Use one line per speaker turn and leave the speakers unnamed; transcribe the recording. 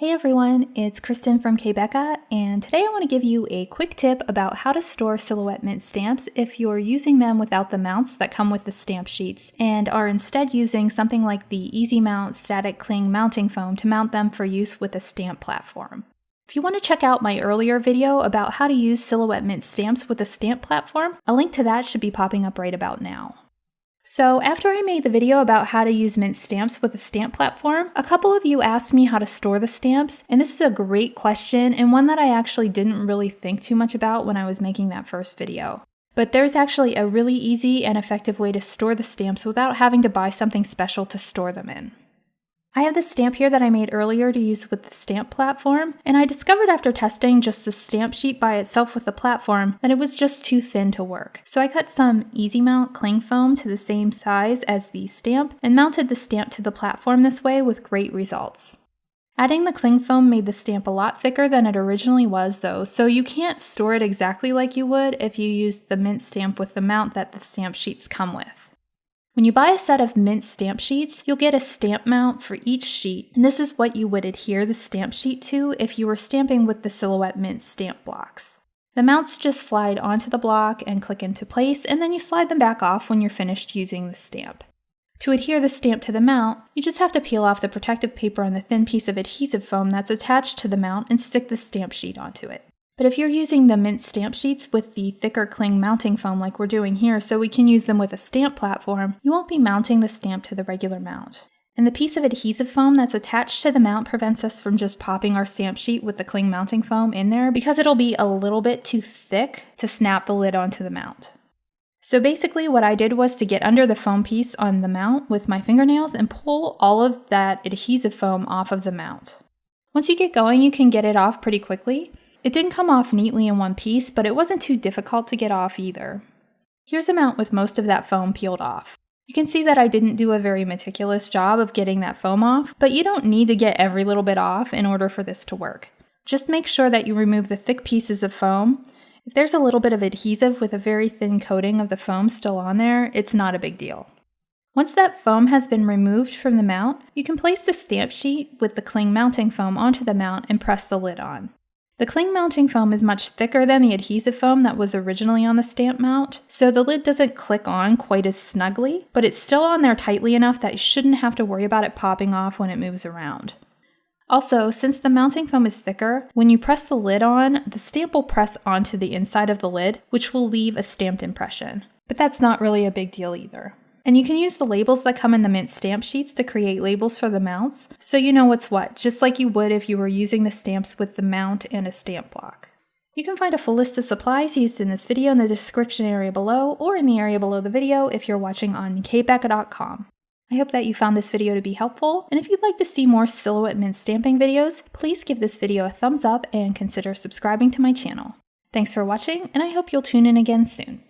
Hey everyone, it's Kristen from k.becca, and today I want to give you a quick tip about how to store silhouette mint stamps if you're using them without the mounts that come with the stamp sheets and are instead using something like the Easy Mount static cling mounting foam to mount them for use with a stamp platform. If you want to check out my earlier video about how to use silhouette mint stamps with a stamp platform, a link to that should be popping up right about now. So after I made the video about how to use mint stamps with a stamp platform, a couple of you asked me how to store the stamps, and this is a great question and one that I actually didn't really think too much about when I was making that first video. But there's actually a really easy and effective way to store the stamps without having to buy something special to store them in. I have this stamp here that I made earlier to use with the stamp platform, and I discovered after testing just the stamp sheet by itself with the platform that it was just too thin to work. So I cut some Easy Mount cling foam to the same size as the stamp and mounted the stamp to the platform this way with great results. Adding the cling foam made the stamp a lot thicker than it originally was though, so you can't store it exactly like you would if you used the mint stamp with the mount that the stamp sheets come with. When you buy a set of mint stamp sheets, you'll get a stamp mount for each sheet, and this is what you would adhere the stamp sheet to if you were stamping with the Silhouette Mint stamp blocks. The mounts just slide onto the block and click into place, and then you slide them back off when you're finished using the stamp. To adhere the stamp to the mount, you just have to peel off the protective paper on the thin piece of adhesive foam that's attached to the mount and stick the stamp sheet onto it. But if you're using the mint stamp sheets with the thicker cling mounting foam like we're doing here so we can use them with a stamp platform, you won't be mounting the stamp to the regular mount. And the piece of adhesive foam that's attached to the mount prevents us from just popping our stamp sheet with the cling mounting foam in there because it'll be a little bit too thick to snap the lid onto the mount. So basically what I did was to get under the foam piece on the mount with my fingernails and pull all of that adhesive foam off of the mount. Once you get going, you can get it off pretty quickly. It didn't come off neatly in one piece, but it wasn't too difficult to get off either. Here's a mount with most of that foam peeled off. You can see that I didn't do a very meticulous job of getting that foam off, but you don't need to get every little bit off in order for this to work. Just make sure that you remove the thick pieces of foam. If there's a little bit of adhesive with a very thin coating of the foam still on there, it's not a big deal. Once that foam has been removed from the mount, you can place the stamp sheet with the cling mounting foam onto the mount and press the lid on. The cling mounting foam is much thicker than the adhesive foam that was originally on the stamp mount, so the lid doesn't click on quite as snugly, but it's still on there tightly enough that you shouldn't have to worry about it popping off when it moves around. Also, since the mounting foam is thicker, when you press the lid on, the stamp will press onto the inside of the lid, which will leave a stamped impression. But that's not really a big deal either. And you can use the labels that come in the mint stamp sheets to create labels for the mounts, so you know what's what, just like you would if you were using the stamps with the mount and a stamp block. You can find a full list of supplies used in this video in the description area below, or in the area below the video if you're watching on k.becca.com. I hope that you found this video to be helpful, and if you'd like to see more Silhouette Mint stamping videos, please give this video a thumbs up and consider subscribing to my channel. Thanks for watching, and I hope you'll tune in again soon.